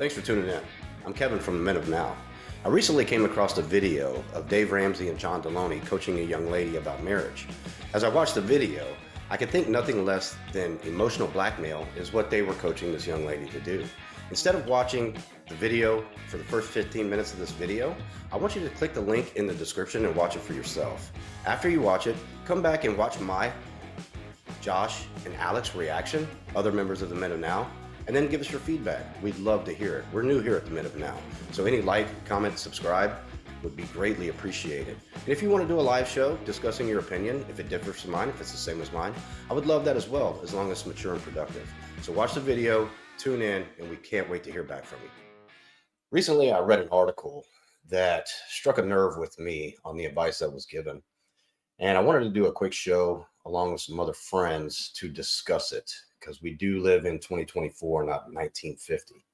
Thanks for tuning in. I'm Kevin from the Men of Now. I recently came across a video of Dave Ramsey and John Deloney coaching a young lady about marriage. As I watched the video, I could think nothing less than emotional blackmail is what they were coaching this young lady to do. Instead of watching the video for the first 15 minutes of this video, I want you to click the link in the description and watch it for yourself. After you watch it, come back and watch my, Josh, and Alex reaction, other members of the Men of Now, and then give us your feedback. We'd love to hear it. We're new here at the Men of Now, so any like, comment, subscribe would be greatly appreciated. And if you want to do a live show discussing your opinion, if it differs from mine, if it's the same as mine, I would love that as well, as long as it's mature and productive. So watch the video, tune in, and we can't wait to hear back from you. Recently, I read an article that struck a nerve with me on the advice that was given. And I wanted to do a quick show along with some other friends to discuss it, because we do live in 2024, not 1950.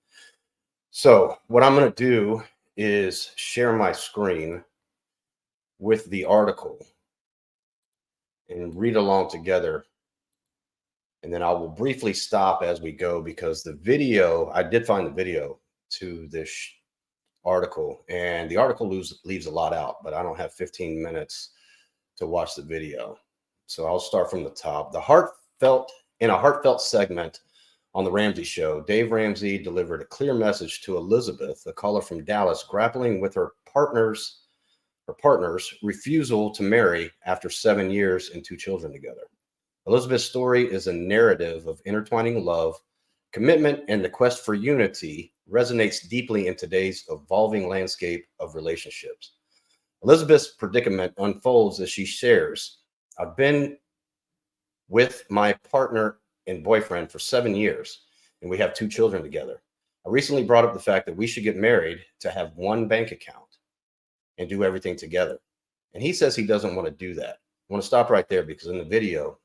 So what I'm going to do is share my screen with the article and read along together. And then I will briefly stop as we go, because the video, I did find the video to this article, and the article leaves a lot out, but I don't have 15 minutes to watch the video. So I'll start from the top. In a heartfelt segment on the Ramsey show, Dave Ramsey delivered a clear message to Elizabeth, a caller from Dallas, grappling with her partner's refusal to marry after 7 years and 2 children together. Elizabeth's story is a narrative of intertwining love, commitment, and the quest for unity resonates deeply in today's evolving landscape of relationships. Elizabeth's predicament unfolds as she shares, "I've been with my partner and boyfriend for 7 years, and we have 2 children together. I recently brought up the fact that we should get married to have one bank account and do everything together. And he says he doesn't want to do that." I want to stop right there, because in the video,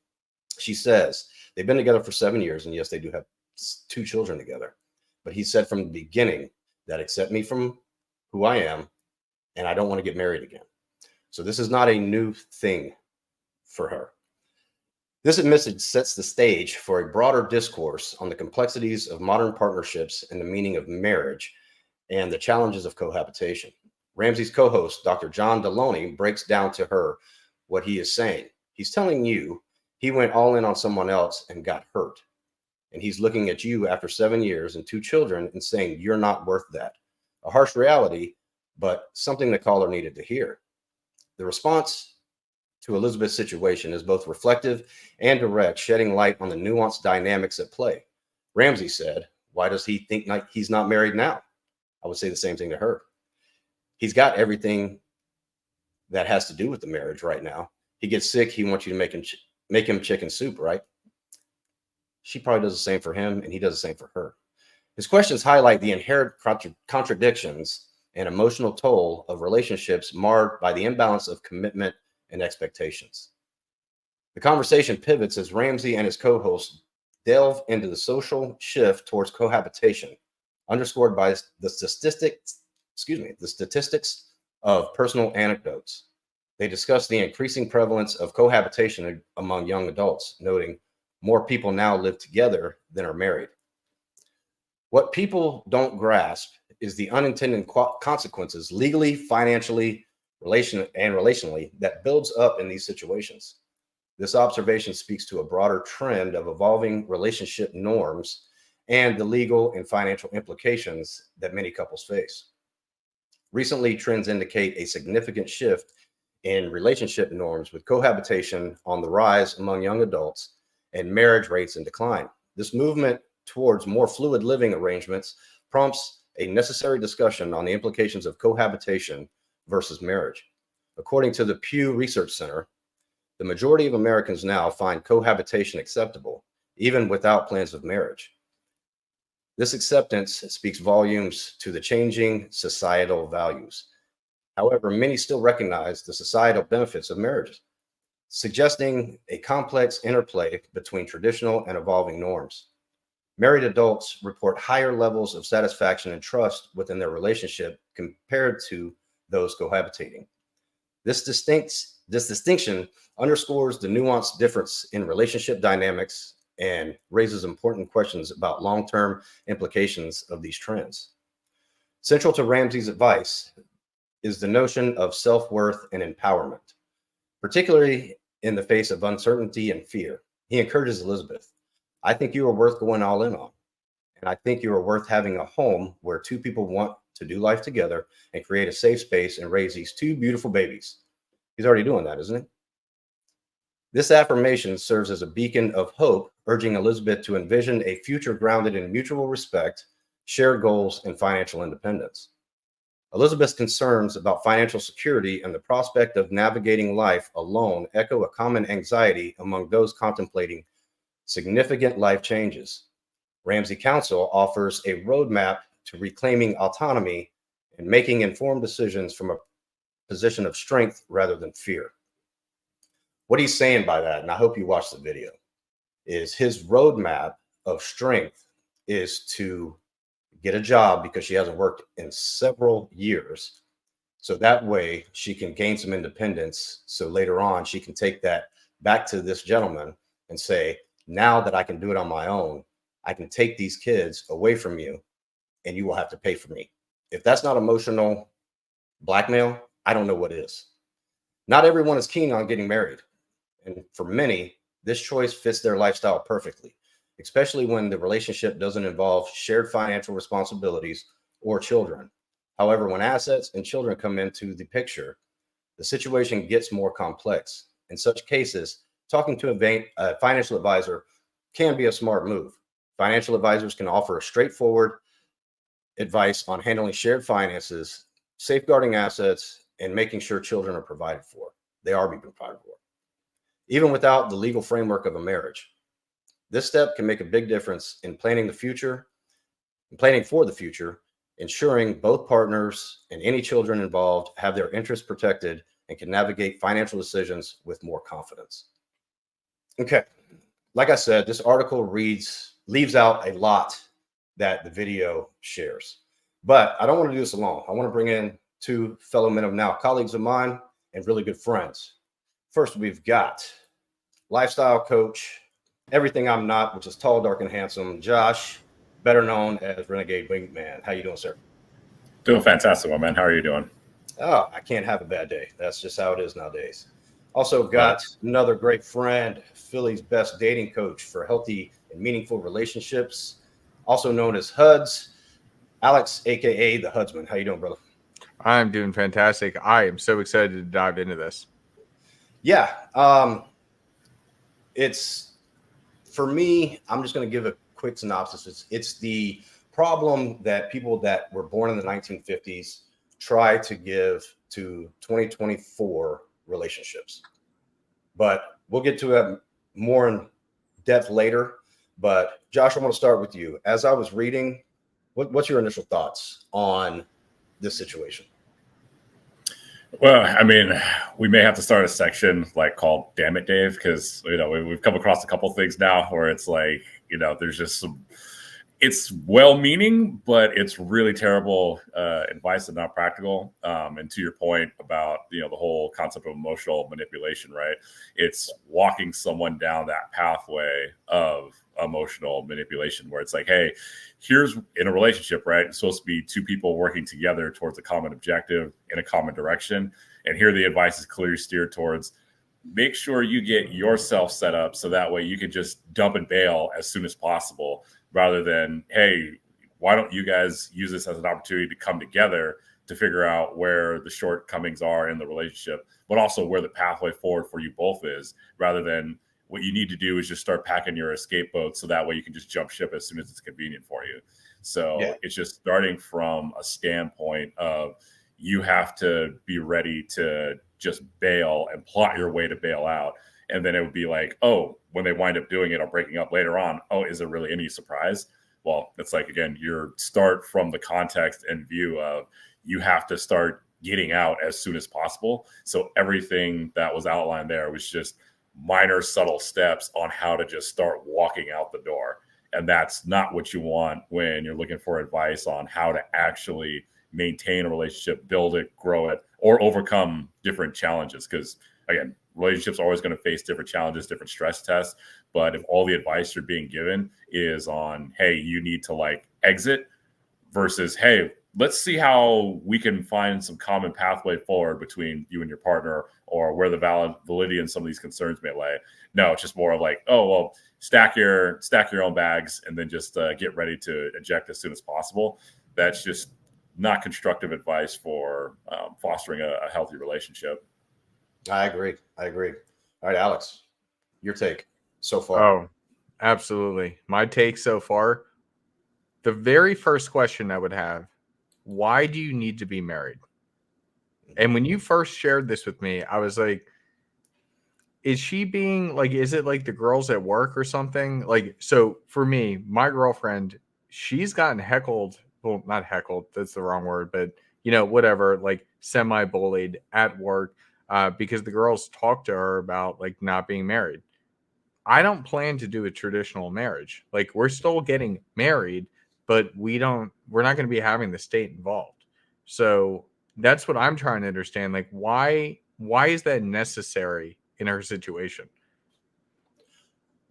she says they've been together for 7 years, and yes, they do have 2 children together. But he said from the beginning that accept me from who I am, and I don't want to get married again. So this is not a new thing for her. This message sets the stage for a broader discourse on the complexities of modern partnerships and the meaning of marriage and the challenges of cohabitation. Ramsey's co-host, Dr. John Deloney, breaks down to her what he is saying. He's telling you he went all in on someone else and got hurt. And he's looking at you after 7 years and 2 children and saying you're not worth that. A harsh reality, but something the caller needed to hear. The response to Elizabeth's situation is both reflective and direct, shedding light on the nuanced dynamics at play. Ramsey said, "Why does he think he's not married now?" I would say the same thing to her. He's got everything that has to do with the marriage right now. He gets sick, he wants you to make him chicken soup, right? She probably does the same for him, and he does the same for her. His questions highlight the inherent contradictions and emotional toll of relationships marred by the imbalance of commitment and expectations. The conversation pivots as Ramsey and his co-host delve into the social shift towards cohabitation, underscored by the statistics of personal anecdotes. They discuss the increasing prevalence of cohabitation among young adults, noting more people now live together than are married. What people don't grasp is the unintended consequences legally, financially, relationally that builds up in these situations. This observation speaks to a broader trend of evolving relationship norms and the legal and financial implications that many couples face. Recently, trends indicate a significant shift in relationship norms, with cohabitation on the rise among young adults and marriage rates in decline. This movement towards more fluid living arrangements prompts a necessary discussion on the implications of cohabitation versus marriage. According to the Pew Research Center, the majority of Americans now find cohabitation acceptable, even without plans of marriage. This acceptance speaks volumes to the changing societal values. However, many still recognize the societal benefits of marriage, suggesting a complex interplay between traditional and evolving norms. Married adults report higher levels of satisfaction and trust within their relationship compared to those cohabitating. This distinction underscores the nuanced difference in relationship dynamics and raises important questions about long-term implications of these trends. Central to Ramsey's advice is the notion of self-worth and empowerment, particularly in the face of uncertainty and fear. He encourages Elizabeth, I think you are worth going all in on. And I think you are worth having a home where two people want to do life together and create a safe space and raise these two beautiful babies. He's already doing that, isn't he? This affirmation serves as a beacon of hope, urging Elizabeth to envision a future grounded in mutual respect, shared goals, and financial independence. Elizabeth's concerns about financial security and the prospect of navigating life alone echo a common anxiety among those contemplating significant life changes. Ramsey Council offers a roadmap to reclaiming autonomy and making informed decisions from a position of strength rather than fear. What he's saying by that, and I hope you watch the video, is his roadmap of strength is to get a job because she hasn't worked in several years. So that way she can gain some independence. So later on, she can take that back to this gentleman and say, now that I can do it on my own, I can take these kids away from you and you will have to pay for me. If that's not emotional blackmail, I don't know what is. Not everyone is keen on getting married. And for many, this choice fits their lifestyle perfectly, especially when the relationship doesn't involve shared financial responsibilities or children. However, when assets and children come into the picture, the situation gets more complex. In such cases, talking to a financial advisor can be a smart move. Financial advisors can offer straightforward advice on handling shared finances, safeguarding assets, and making sure children are provided for. They are being provided for, even without the legal framework of a marriage. This step can make a big difference in planning for the future, ensuring both partners and any children involved have their interests protected and can navigate financial decisions with more confidence. Okay, like I said, this article leaves out a lot that the video shares. But I don't want to do this alone. I want to bring in two fellow men of now, colleagues of mine and really good friends. First, we've got lifestyle coach, everything I'm not, which is tall, dark, and handsome, Josh, better known as Renegade Wingman. How you doing, sir? Doing fantastic, my man. How are you doing? Oh, I can't have a bad day. That's just how it is nowadays. Also got another great friend, Philly's best dating coach for healthy and meaningful relationships, also known as HUDs, Alex, aka the Hudsman. How you doing, brother? I'm doing fantastic. I am so excited to dive into this. Yeah, it's for me. I'm just going to give a quick synopsis. It's the problem that people that were born in the 1950s try to give to 2024 relationships. But we'll get to it more in depth later. But Josh, I want to start with you. As I was reading, what's your initial thoughts on this situation? Well, I mean, we may have to start a section like called "Damn It, Dave," because we've come across a couple things now where it's like there's just some. It's well-meaning, but it's really terrible advice and not practical. And to your point about the whole concept of emotional manipulation, right? It's walking someone down that pathway of emotional manipulation, where it's like, hey, here's in a relationship, right? It's supposed to be two people working together towards a common objective in a common direction. And here the advice is clearly steered towards make sure you get yourself set up so that way you can just dump and bail as soon as possible, rather than, hey, why don't you guys use this as an opportunity to come together to figure out where the shortcomings are in the relationship, but also where the pathway forward for you both is, rather than what you need to do is just start packing your escape boat so that way you can just jump ship as soon as it's convenient for you. So It's just starting from a standpoint of you have to be ready to just bail and plot your way to bail out. And then it would be like, oh, when they wind up doing it or breaking up later on, oh, is there really any surprise? Well, it's like, again, you start from the context and view of you have to start getting out as soon as possible. So everything that was outlined there was just minor, subtle steps on how to just start walking out the door. And that's not what you want when you're looking for advice on how to actually maintain a relationship, build it, grow it, or overcome different challenges. Because again, relationships are always going to face different challenges, different stress tests. But if all the advice you're being given is on, hey, you need to like exit versus, hey, let's see how we can find some common pathway forward between you and your partner, or where the validity in some of these concerns may lay. No, it's just more of like, oh, well, stack your own bags and then just get ready to eject as soon as possible. That's just not constructive advice for fostering a healthy relationship. I agree. All right, Alex, your take so far. Oh, absolutely. My take so far, the very first question I would have, why do you need to be married? And when you first shared this with me, I was like, is she being like, is it like the girls at work or something? Like, so for me, my girlfriend, she's gotten heckled. Well, not heckled, that's the wrong word, but whatever, like semi-bullied at work because the girls talk to her about like not being married. I don't plan to do a traditional marriage. Like, we're still getting married, but we're not going to be having the state involved. So that's what I'm trying to understand. Like, why is that necessary in her situation?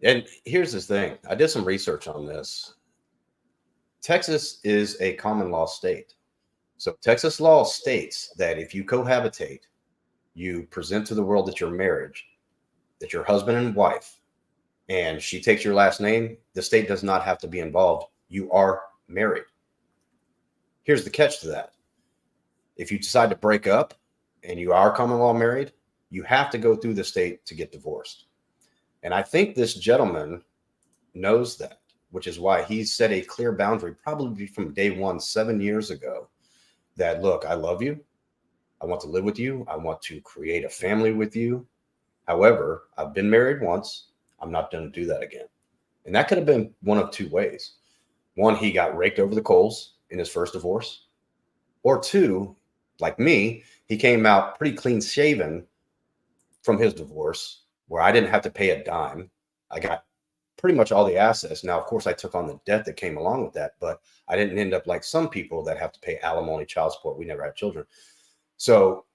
And here's the thing. I did some research on this. Texas is a common law state. So Texas law states that if you cohabitate, you present to the world that you're married, that you're husband and wife, and she takes your last name, the state does not have to be involved. You are married. Here's the catch to that. If you decide to break up and you are common law married, you have to go through the state to get divorced. And I think this gentleman knows that, which is why he set a clear boundary, probably from day one, 7 years ago, that, look, I love you. I want to live with you. I want to create a family with you. However, I've been married once. I'm not going to do that again. And that could have been one of two ways. One, he got raked over the coals in his first divorce. Or two, like me, he came out pretty clean shaven from his divorce, where I didn't have to pay a dime. I got pretty much all the assets. Now, of course, I took on the debt that came along with that, but I didn't end up like some people that have to pay alimony, child support. We never had children. So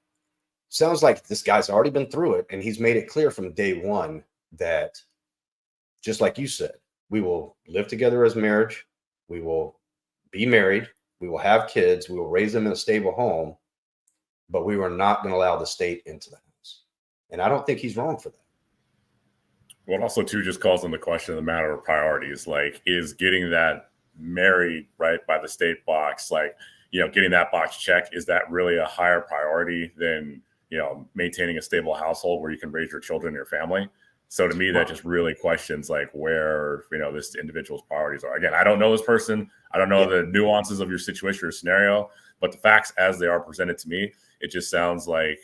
sounds like this guy's already been through it, and he's made it clear from day one that, just like you said, we will live together as marriage. We will be married. We will have kids. We will raise them in a stable home, but we were not going to allow the state into the house. And I don't think he's wrong for that. Well, also too just calls into question the matter of priorities. Like, is getting that married right by the state box, like, getting that box checked, is that really a higher priority than, maintaining a stable household where you can raise your children and your family? So to me, that just really questions like where, this individual's priorities are. Again, I don't know this person. I don't know the nuances of your situation or scenario, but the facts as they are presented to me, it just sounds like,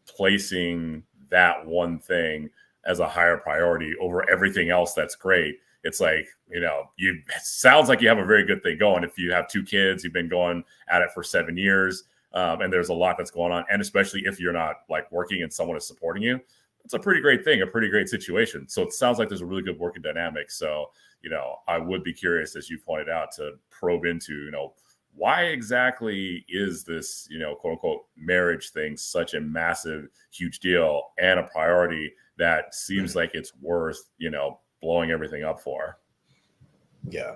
placing that one thing as a higher priority over everything else that's great. It's like, it sounds like you have a very good thing going. If you have 2 kids, you've been going at it for 7 years, and there's a lot that's going on. And especially if you're not like working and someone is supporting you, it's a pretty great thing, a pretty great situation. So it sounds like there's a really good working dynamic. So, I would be curious, as you pointed out, to probe into, why exactly is this, quote unquote, marriage thing such a massive, huge deal and a priority that seems like it's worth, blowing everything up for? Yeah.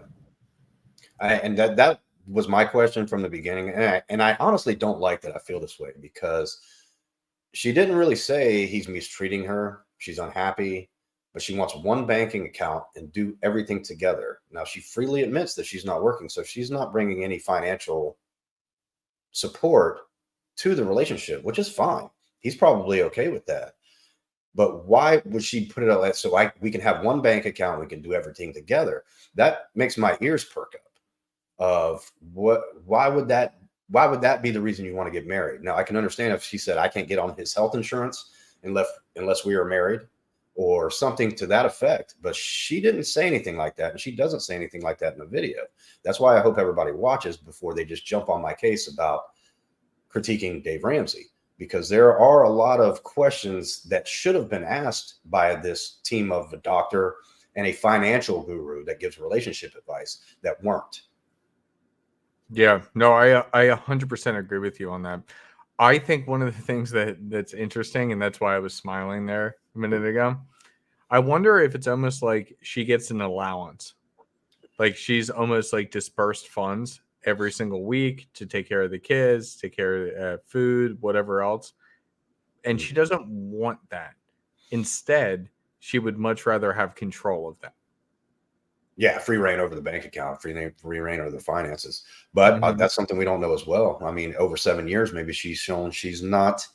And that was my question from the beginning. And I honestly don't like that I feel this way, because she didn't really say he's mistreating her. She's unhappy, but she wants one banking account and do everything together. Now, she freely admits that she's not working, so she's not bringing any financial support to the relationship, which is fine. He's probably okay with that. But why would she put it out like, so we can have one bank account, we can do everything together? That makes my ears perk up. Why would that be the reason you want to get married? Now, I can understand if she said, I can't get on his health insurance unless we are married, or something to that effect. But she didn't say anything like that, and she doesn't say anything like that in the video. That's why I hope everybody watches before they just jump on my case about critiquing Dave Ramsey, because there are a lot of questions that should have been asked by this team of a doctor and a financial guru that gives relationship advice that weren't. Yeah, no, I 100% agree with you on that. I think one of the things that's interesting, and that's why I was smiling there a minute ago. I wonder if it's almost like she gets an allowance, like she's almost like dispersed funds every single week to take care of the kids, take care of food, whatever else, and she doesn't want that. Instead, she would much rather have control of that. Yeah, free reign over the bank account, free reign over the finances. But that's something we don't know as well. I mean, over 7 years, maybe she's shown she's not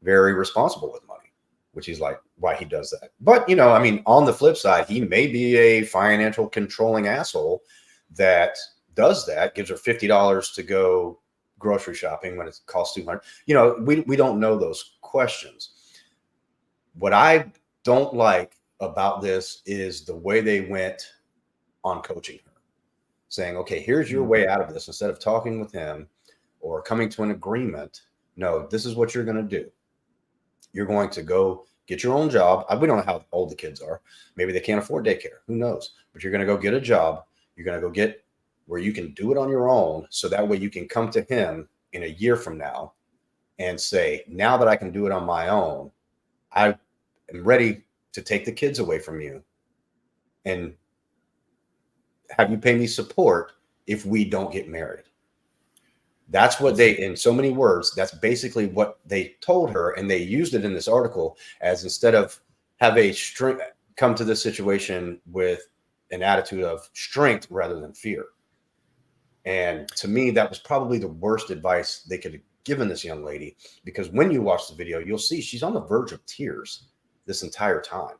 very responsible with money, which is like why he does that. But, you know, I mean, on the flip side, he may be a financial controlling asshole that does that, gives her $50 to go grocery shopping when it costs 200. You know, we don't know those questions. What I don't like about this is the way they went on coaching her, saying, okay, here's your way out of this. Instead of talking with him or coming to an agreement, no, this is what you're going to do. You're going to go get your own job. We don't know how old the kids are. Maybe they can't afford daycare. Who knows? But you're going to go get a job. You're going to go get where you can do it on your own. So that way you can come to him in a year from now and say, now that I can do it on my own, I am ready to take the kids away from you and have you pay me support if we don't get married. That's what they, in so many words, that's basically what they told her. And they used it in this article as, instead of have a strength, come to this situation with an attitude of strength rather than fear. And to me, that was probably the worst advice they could have given this young lady, because when you watch the video, you'll see she's on the verge of tears this entire time,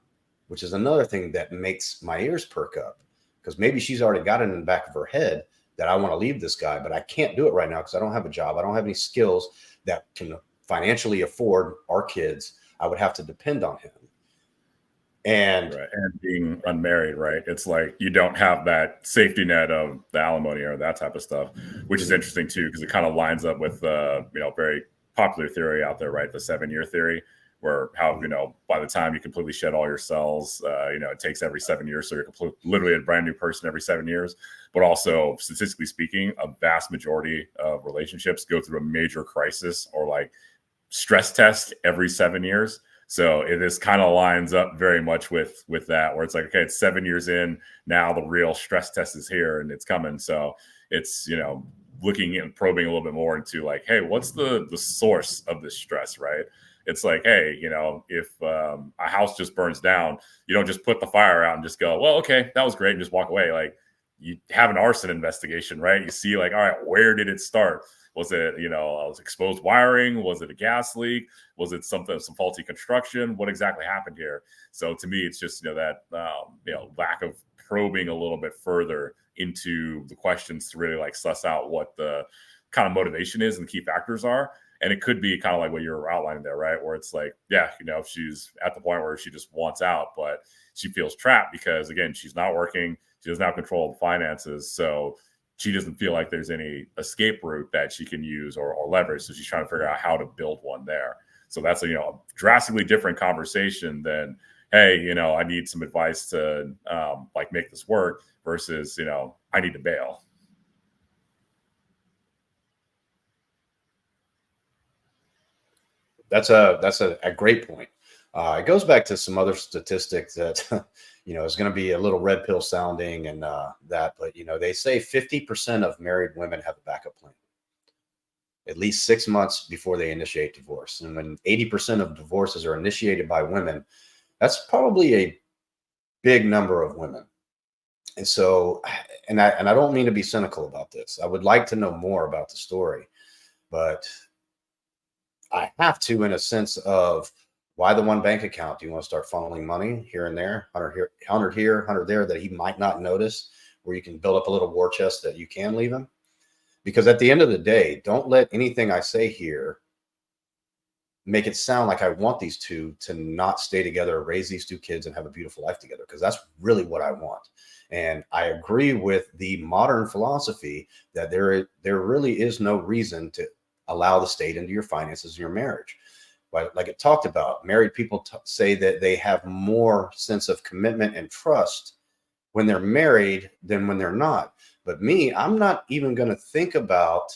which is another thing that makes my ears perk up. Because maybe she's already got it in the back of her head that I want to leave this guy, but I can't do it right now because I don't have a job. I don't have any skills that can financially afford our kids. I would have to depend on him. And being unmarried, right? It's like you don't have that safety net of the alimony or that type of stuff, which is interesting too, because it kind of lines up with very popular theory out there, right? The 7-year theory, where how, by the time you completely shed all your cells, it takes every 7 years. So you're literally a brand new person every 7 years. But also, statistically speaking, a vast majority of relationships go through a major crisis or like stress test every 7 years. So this kind of lines up very much with that, where it's like, okay, it's 7 years in, now the real stress test is here and it's coming. So it's, looking and probing a little bit more into like, hey, what's the source of this stress, right? It's like, hey, if a house just burns down, you don't just put the fire out and just go, well, okay, that was great, and just walk away. Like, you have an arson investigation, right? You see like, all right, where did it start? Was it, exposed wiring? Was it a gas leak? Was it some faulty construction? What exactly happened here? So to me, it's just, that lack of probing a little bit further into the questions to really like suss out what the kind of motivation is and key factors are. And it could be kind of like what you're outlining there, right? Where it's like, yeah, she's at the point where she just wants out, but she feels trapped because, again, she's not working. She doesn't have control of the finances. So she doesn't feel like there's any escape route that she can use or leverage. So she's trying to figure out how to build one there. So that's a drastically different conversation than, hey, I need some advice to make this work versus, I need to bail. That's a great point. It goes back to some other statistics that, is going to be a little red pill sounding and that, but, they say 50% of married women have a backup plan at least 6 months before they initiate divorce. And when 80% of divorces are initiated by women, that's probably a big number of women. And so, and I don't mean to be cynical about this. I would like to know more about the story, but I have to, in a sense of, why the one bank account? Do you want to start funneling money here and there, 100 here, 100 there, that he might not notice, where you can build up a little war chest that you can leave him? Because at the end of the day, don't let anything I say here make it sound like I want these two to not stay together, raise these two kids, and have a beautiful life together, because that's really what I want. And I agree with the modern philosophy that there really is no reason to allow the state into your finances in your marriage. But like it talked about, married people say that they have more sense of commitment and trust when they're married than when they're not. But me, I'm not even going to think about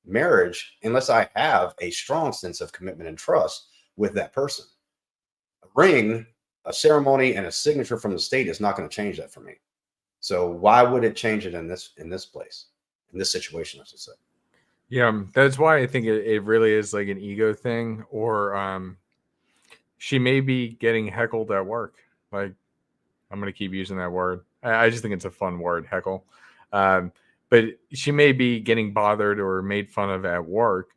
marriage unless I have a strong sense of commitment and trust with that person. A ring, a ceremony, and a signature from the state is not going to change that for me. So why would it change it in this place, in this situation, I should say? Yeah, that's why I think it really is like an ego thing, or she may be getting heckled at work. Like, I'm going to keep using that word. I just think it's a fun word, heckle. But she may be getting bothered or made fun of at work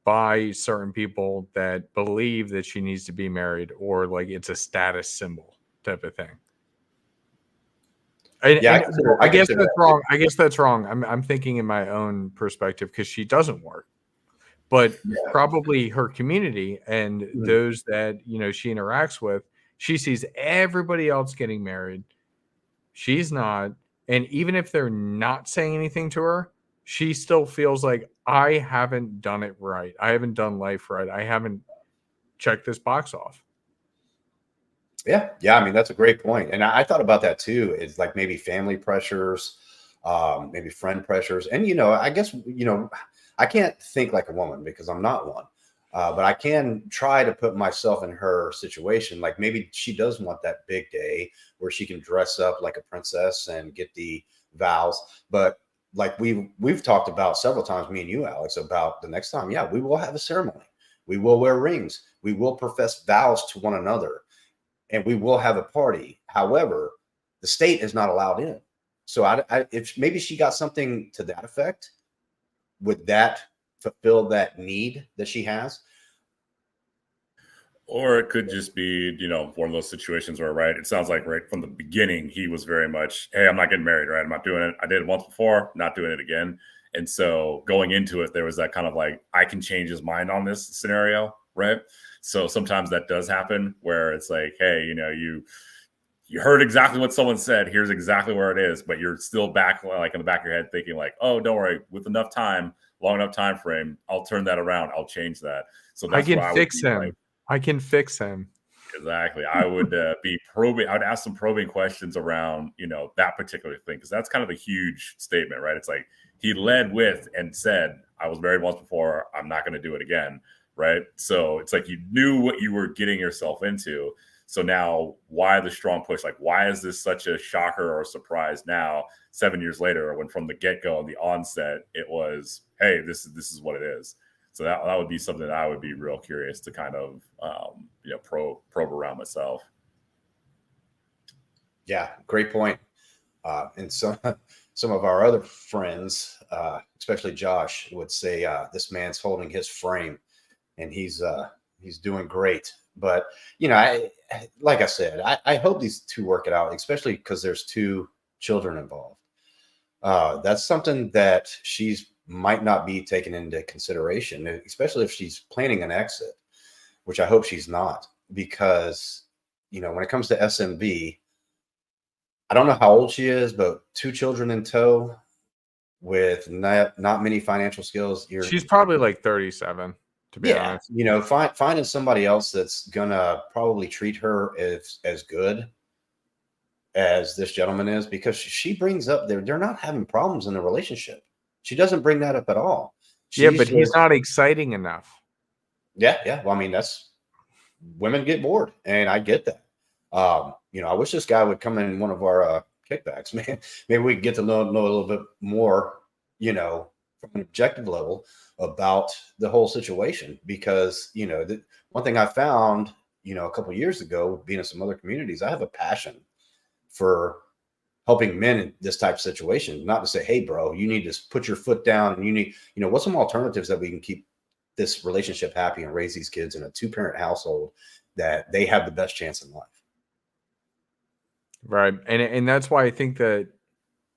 by certain people that believe that she needs to be married, or like it's a status symbol type of thing. Yeah, I I guess consider that's that. wrong. I guess that's wrong. I'm thinking in my own perspective because she doesn't work, but Yeah. probably her community and Mhm. those that she interacts with, she sees everybody else getting married. She's not, and even if they're not saying anything to her, she still feels like I haven't done it right. I haven't done life right. I haven't checked this box off. Yeah. I mean, that's a great point. And I thought about that too. It's like maybe family pressures, maybe friend pressures. And, I guess, I can't think like a woman because I'm not one. But I can try to put myself in her situation. Like maybe she does want that big day where she can dress up like a princess and get the vows. But like we've talked about several times, me and you, Alex, about the next time. Yeah, we will have a ceremony. We will wear rings. We will profess vows to one another, and we will have a party. However, the state is not allowed in. So if maybe she got something to that effect, would that fulfill that need that she has? Or it could just be, one of those situations where, right, it sounds like right from the beginning, he was very much, hey, I'm not getting married, right? I'm not doing it. I did it once before, not doing it again. And so going into it, there was that kind of like, I can change his mind on this scenario, right? So sometimes that does happen where it's like, hey, you heard exactly what someone said. Here's exactly where it is, but you're still back, like in the back of your head, thinking like, oh, don't worry. With enough time, long enough time frame, I'll turn that around. I'll change that. So I that's can where I would fix be like, him. I can fix him. exactly. I would be probing. I would ask some probing questions around, that particular thing, because that's kind of a huge statement, right? It's like he led with and said, "I was married once before. I'm not going to do it again." Right. So it's like you knew what you were getting yourself into. So now, why the strong push? Like, why is this such a shocker or a surprise now, 7 years later, when from the get go and the onset, it was, "Hey, this is what it is." So that would be something that I would be real curious to kind of probe around myself. Yeah, great point. And some of our other friends, especially Josh, would say this man's holding his frame, and he's doing great. But like I said, I hope these two work it out, especially because there's two children involved. That's something that she's might not be taken into consideration, especially if she's planning an exit, which I hope she's not, because when it comes to SMV, I don't know how old she is, but two children in tow with not many financial skills. She's probably like 37, to be Yeah, honest. finding somebody else that's gonna probably treat her as good as this gentleman is, because she brings up they're not having problems in the relationship. She doesn't bring that up at all. Yeah, She's but he's just not exciting enough. yeah. Well, I mean, that's women get bored, and I get that. I wish this guy would come in one of our kickbacks, man. Maybe we could get to know a little bit more, from an objective level about the whole situation. Because the one thing I found, a couple years ago, being in some other communities, I have a passion for helping men in this type of situation. Not to say, hey, bro, you need to put your foot down, and you need, what's some alternatives that we can keep this relationship happy and raise these kids in a two-parent household that they have the best chance in life. Right. And that's why I think that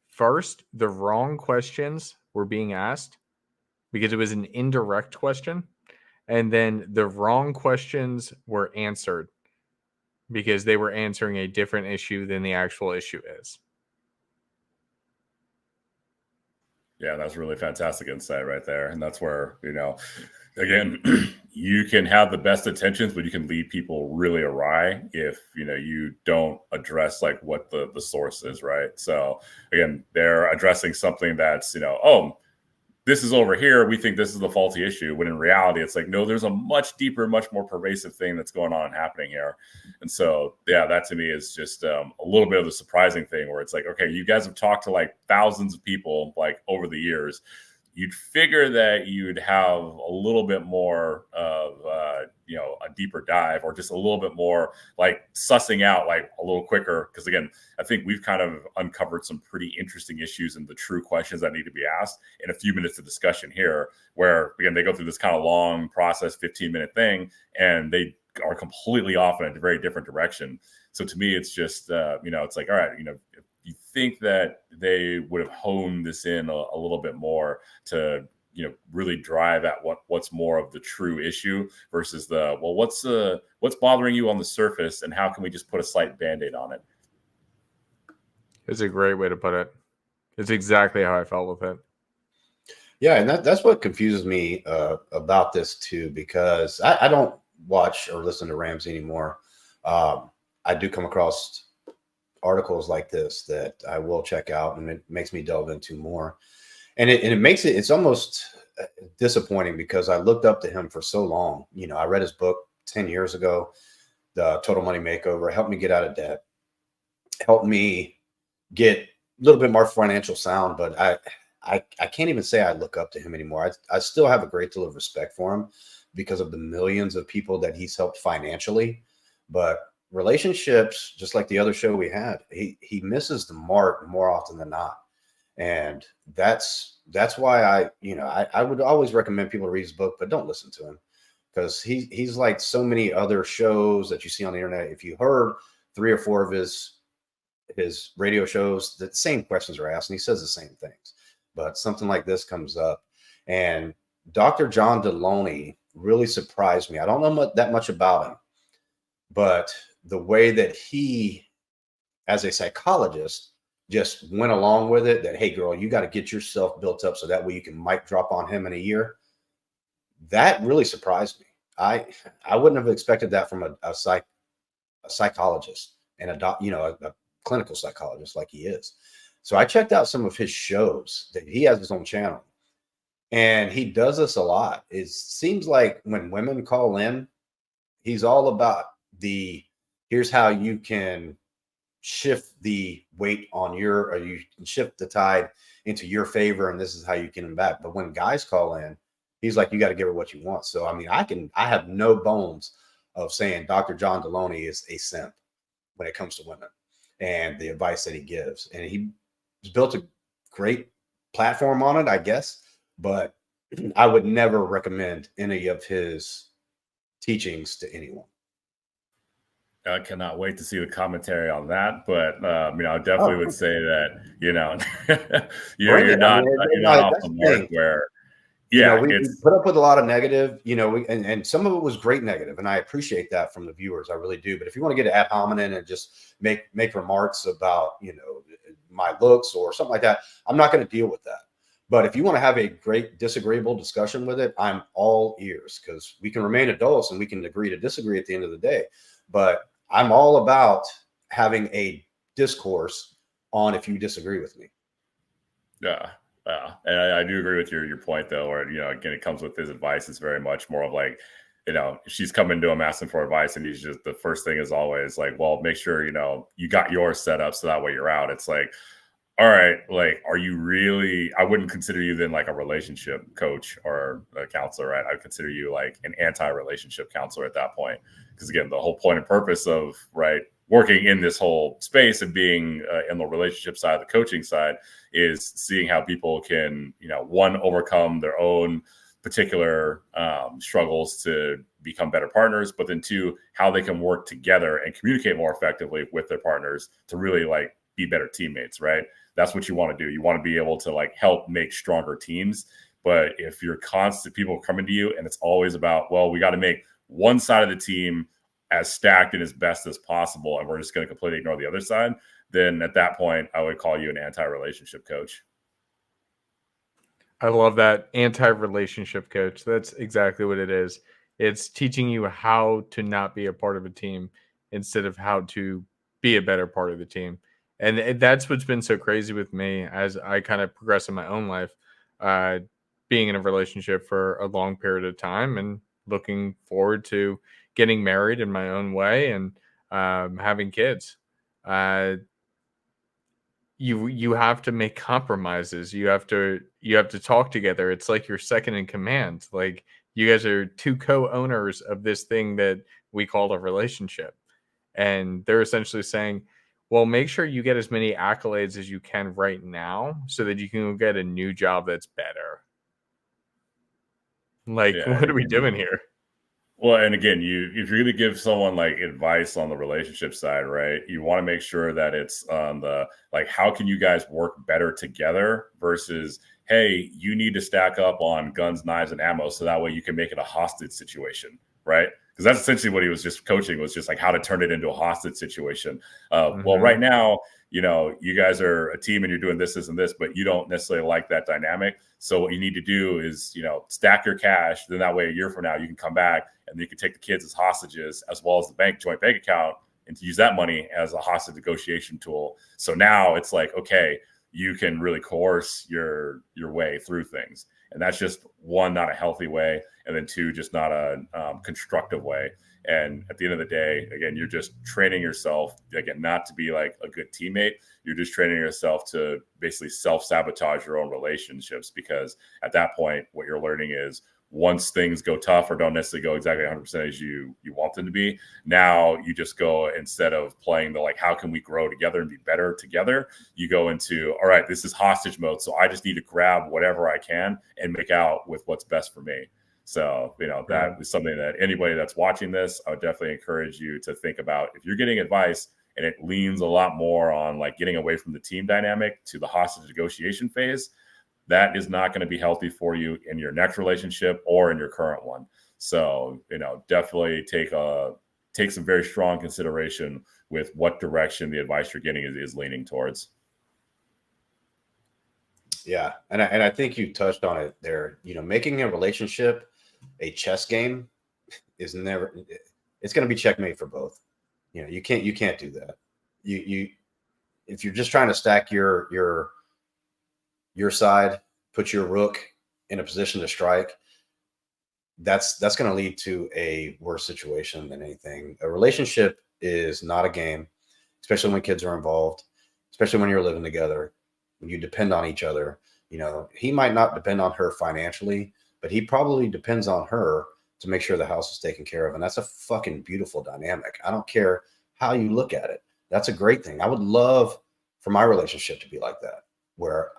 first, the wrong questions were being asked because it was an indirect question. And then the wrong questions were answered because they were answering a different issue than the actual issue is. Yeah, that's really fantastic insight right there. And that's where, again, you can have the best intentions, but you can lead people really awry if, you don't address like what the source is, right? So again, they're addressing something that's, oh, this is over here. We think this is the faulty issue. When in reality, it's like, no, there's a much deeper, much more pervasive thing that's going on and happening here. And so, yeah, that to me is just a little bit of the surprising thing where it's like, okay, you guys have talked to like thousands of people like over the years. You'd figure that you'd have a little bit more of, a deeper dive, or just a little bit more like sussing out like a little quicker. Because again, I think we've kind of uncovered some pretty interesting issues and the true questions that need to be asked in a few minutes of discussion here, where again, they go through this kind of long process, 15-minute thing, and they are completely off in a very different direction. So to me, it's just, it's like, all right, if you think that they would have honed this in a little bit more to, really drive at what's more of the true issue versus what's bothering you on the surface, and how can we just put a slight Band-Aid on it? It's a great way to put it. It's exactly how I felt with it. Yeah, and that's what confuses me about this too, because I don't watch or listen to Ramsey anymore. I do come across articles like this that I will check out, and it makes me delve into more. And it makes it's almost disappointing, because I looked up to him for so long. I read his book 10 years ago, The Total Money Makeover. It helped me get out of debt, helped me get a little bit more financial sound. But I can't even say I look up to him anymore. I still have a great deal of respect for him because of the millions of people that he's helped financially. But relationships, just like the other show we had, he misses the mark more often than not. And that's why I would always recommend people read his book, but don't listen to him, because he's like so many other shows that you see on the internet. If you heard 3 or 4 of his radio shows, the same questions are asked and he says the same things, but something like this comes up. And Dr. John Deloney really surprised me. I don't know that much about him, but the way that he, as a psychologist, just went along with it, that, hey, girl, you got to get yourself built up so that way you can mic drop on him in a year. That really surprised me. I wouldn't have expected that from a psychologist and a clinical psychologist like he is. So I checked out some of his shows that he has his own channel, and he does this a lot. It seems like when women call in, he's all about here's how you can shift the weight on or you can shift the tide into your favor, and this is how you get him back. But when guys call in, he's like, you got to give her what you want. So I mean, I have no bones of saying Dr. John Deloney is a simp when it comes to women and the advice that he gives. And he's built a great platform on it, I guess, but I would never recommend any of his teachings to anyone. I cannot wait to see the commentary on that, but I definitely would say that you're not off the mark. Where we put up with a lot of negative, and some of it was great negative, and I appreciate that from the viewers, I really do. But if you want to get ad hominem and just make remarks about my looks or something like that, I'm not going to deal with that. But if you want to have a great disagreeable discussion with it, I'm all ears, because we can remain adults and we can agree to disagree at the end of the day. But I'm all about having a discourse on if you disagree with me. Yeah. And I do agree with your point, though, where, again, it comes with his advice. It's very much more of like, she's coming to him asking for advice, and he's just, the first thing is always like, well, make sure, you got yours set up so that way you're out. It's like, all right, like, are you really, I wouldn't consider you then like a relationship coach or a counselor, right? I'd consider you like an anti-relationship counselor at that point. Because again, the whole point and purpose of, right, working in this whole space and being in the relationship side, the coaching side, is seeing how people can, one, overcome their own particular struggles to become better partners, but then 2, how they can work together and communicate more effectively with their partners to really like be better teammates, right? That's what you want to do. You want to be able to like help make stronger teams. But if you're constant people coming to you and it's always about, well, we got to make one side of the team as stacked and as best as possible, and we're just going to completely ignore the other side, then at that point, I would call you an anti-relationship coach. I love that, anti-relationship coach. That's exactly what it is. It's teaching you how to not be a part of a team instead of how to be a better part of the team. And that's what's been so crazy with me as I kind of progress in my own life. being in a relationship for a long period of time and looking forward to getting married in my own way and having kids. You have to make compromises. You have to talk together. It's like you're second in command. Like you guys are two co-owners of this thing that we call a relationship. And they're essentially saying, well, make sure you get as many accolades as you can right now so that you can get a new job that's better. Like, Yeah, what are we doing here? Well, and again, if you're going to give someone like advice on the relationship side, right? You want to make sure that it's on the like, how can you guys work better together versus, hey, you need to stack up on guns, knives, and ammo so that way you can make it a hostage situation, right? Because that's essentially what he was just coaching, was just like how to turn it into a hostage situation. Well, right now, you guys are a team and you're doing this, and this, but you don't necessarily like that dynamic. So what you need to do is, stack your cash. Then that way, a year from now, you can come back and you can take the kids as hostages, as well as the joint bank account, and to use that money as a hostage negotiation tool. So now it's like, okay, you can really coerce your way through things. And that's just one, not a healthy way. And then two, just not a constructive way. And at the end of the day, again, you're just training yourself, again, not to be like a good teammate. You're just training yourself to basically self-sabotage your own relationships, because at that point, what you're learning is once things go tough or don't necessarily go exactly 100% as you want them to be, now you just go, instead of playing the like, how can we grow together and be better together, you go into, all right, this is hostage mode. So I just need to grab whatever I can and make out with what's best for me. So, that is something that anybody that's watching this, I would definitely encourage you to think about. If you're getting advice and it leans a lot more on like getting away from the team dynamic to the hostage negotiation phase, that is not going to be healthy for you in your next relationship or in your current one. So, definitely take some very strong consideration with what direction the advice you're getting is leaning towards. Yeah. And I think you touched on it there. Making a relationship a chess game is never, it's going to be checkmate for both. You can't do that. If you're just trying to stack your side, put your rook in a position to strike, that's going to lead to a worse situation than anything. A relationship is not a game, especially when kids are involved, especially when you're living together, when you depend on each other. He might not depend on her financially, but he probably depends on her to make sure the house is taken care of. And that's a fucking beautiful dynamic. I don't care how you look at it. That's a great thing. I would love for my relationship to be like that, where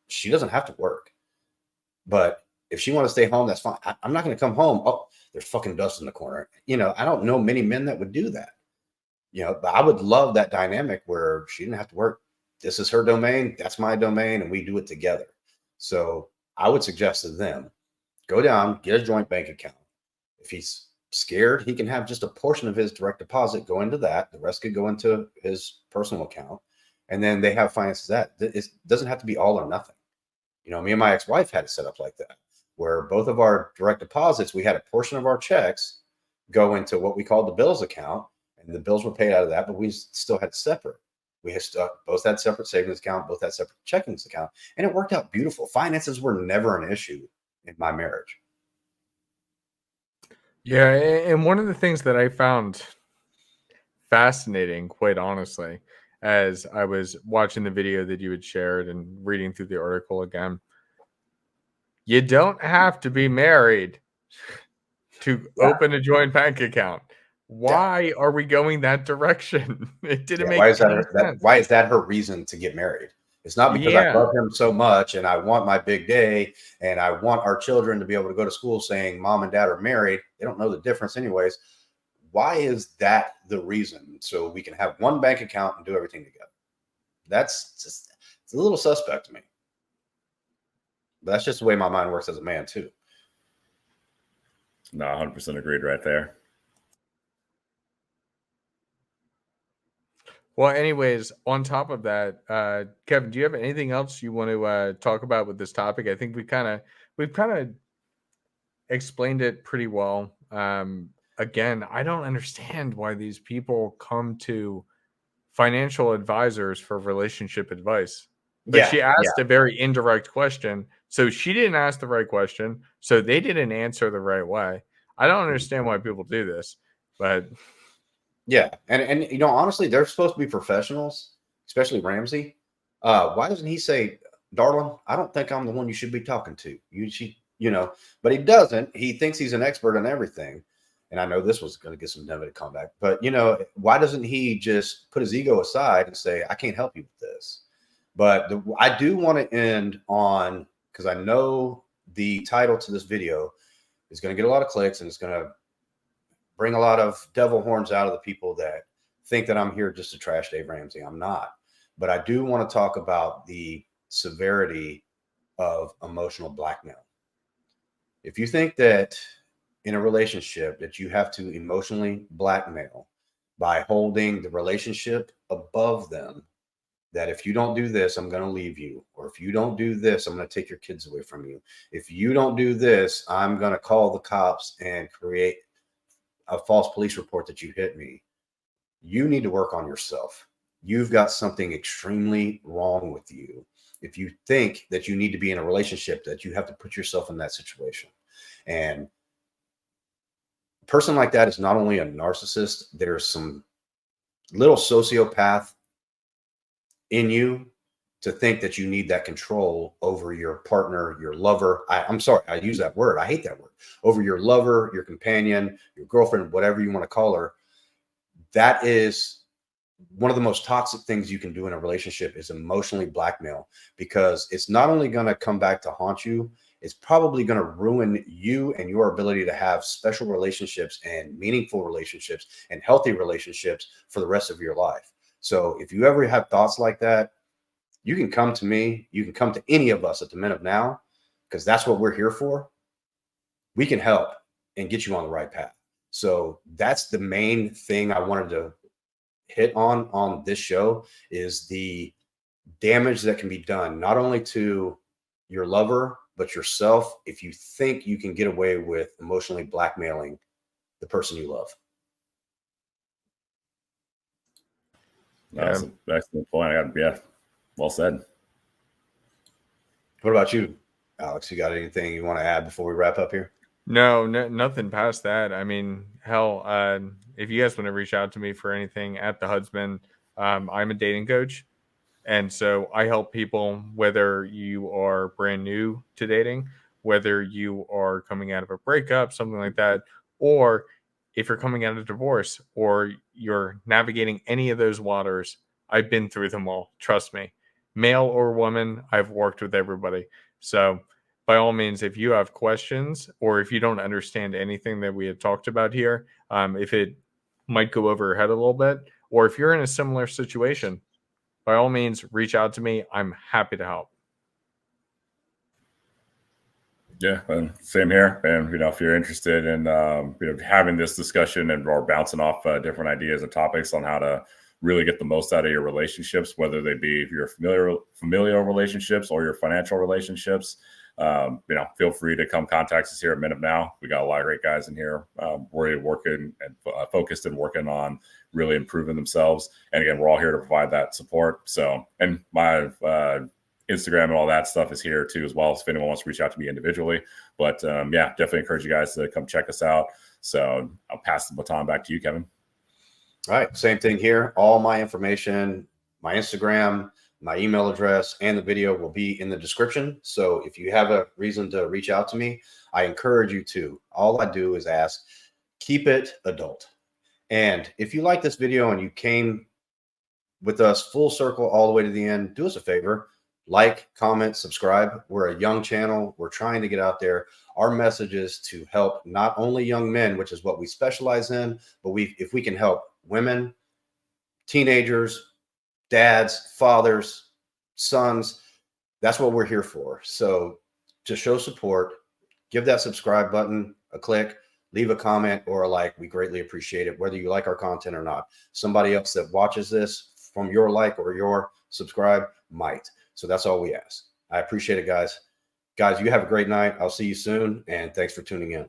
she doesn't have to work. But if she wants to stay home, that's fine. I'm not going to come home. Oh, there's fucking dust in the corner. I don't know many men that would do that. But I would love that dynamic where she didn't have to work. This is her domain. That's my domain. And we do it together. So I would suggest to them, go down, get a joint bank account. If he's scared, he can have just a portion of his direct deposit go into that. The rest could go into his personal account. And then they have finances that. It doesn't have to be all or nothing. Me and my ex-wife had it set up like that, where both of our direct deposits, we had a portion of our checks go into what we called the bills account, and the bills were paid out of that, but we still had separate. We had both had separate savings account, both had separate checkings account, and it worked out beautiful. Finances were never an issue in my marriage. Yeah, and one of the things that I found fascinating, quite honestly, as I was watching the video that you had shared and reading through the article again, you don't have to be married to open a joint bank account. Why are we going that direction? It didn't make any sense. Why is that her reason to get married? It's not because I love him so much and I want my big day and I want our children to be able to go to school saying mom and dad are married. They don't know the difference anyways. Why is that the reason? So we can have one bank account and do everything together. It's a little suspect to me. But that's just the way my mind works as a man too. No, 100% agreed right there. Well, anyways, on top of that, Kevin, do you have anything else you want to talk about with this topic? I think we've kind of explained it pretty well. Again, I don't understand why these people come to financial advisors for relationship advice. But she asked a very indirect question. So she didn't ask the right question. So they didn't answer the right way. I don't understand why people do this, but Yeah, and you know, honestly, they're supposed to be professionals, especially Ramsey. Why doesn't he say, "Darling, I don't think I'm the one you should be talking to. You know," but he doesn't. He thinks he's an expert on everything. And I know this was going to get some negative comeback, but you know, why doesn't he just put his ego aside and say, "I can't help you with this"? But I do want to end on, because I know the title to this video is going to get a lot of clicks and it's going to bring a lot of devil horns out of the people that think that I'm here just to trash Dave Ramsey. I'm not. But I do want to talk about the severity of emotional blackmail. If you think that in a relationship that you have to emotionally blackmail by holding the relationship above them, that if you don't do this, I'm going to leave you. Or if you don't do this, I'm going to take your kids away from you. If you don't do this, I'm going to call the cops and create a false police report that you hit me. You need to work on yourself. You've got something extremely wrong with you. If you think that you need to be in a relationship, that you have to put yourself in that situation. And a person like that is not only a narcissist, there's some little sociopath in you to think that you need that control over your partner, your lover. I'm sorry, I use that word. I hate that word. Over your lover, your companion, your girlfriend, whatever you want to call her. That is one of the most toxic things you can do in a relationship, is emotionally blackmail, because it's not only going to come back to haunt you, it's probably going to ruin you and your ability to have special relationships and meaningful relationships and healthy relationships for the rest of your life. So if you ever have thoughts like that, you can come to me. You can come to any of us at the Men of Now, because that's what we're here for. We can help and get you on the right path. So that's the main thing I wanted to hit on this show, is the damage that can be done not only to your lover, but yourself, if you think you can get away with emotionally blackmailing the person you love. That's an excellent point. Yeah, well said. What about you, Alex? You got anything you want to add before we wrap up here? no, nothing past that. I mean, hell, if you guys want to reach out to me for anything at the Husband, I'm a dating coach. And so I help people, whether you are brand new to dating, whether you are coming out of a breakup, something like that, or if you're coming out of divorce or you're navigating any of those waters. I've been through them all. Trust me. Male or woman, I've worked with everybody. So by all means, if you have questions or if you don't understand anything that we had talked about here, if it might go over your head a little bit, or if you're in a similar situation, by all means, reach out to me. I'm happy to help. Yeah, and same here. And if you're interested in having this discussion and or bouncing off different ideas and topics on how to really get the most out of your relationships, whether they be your familial relationships or your financial relationships, feel free to come contact us here at Men of Now. We got a lot of great guys in here. We're working and focused and working on really improving themselves. And again, we're all here to provide that support. So, and my Instagram and all that stuff is here too, as well, if anyone wants to reach out to me individually. But definitely encourage you guys to come check us out. So I'll pass the baton back to you, Kevin. All right. Same thing here. All my information, my Instagram, my email address, and the video will be in the description. So if you have a reason to reach out to me, I encourage you to. All I do is ask, keep it adult. And if you like this video and you came with us full circle all the way to the end, do us a favor. Like, comment, subscribe. We're a young channel. We're trying to get out there. Our message is to help not only young men, which is what we specialize in, but if we can help women, teenagers, dads, fathers, sons, that's what we're here for. So to show support, give that subscribe button a click, leave a comment or a like. We greatly appreciate it, whether you like our content or not. Somebody else that watches this from your like or your subscribe might. So that's all we ask. I appreciate it, guys. Guys, you have a great night. I'll see you soon. And thanks for tuning in.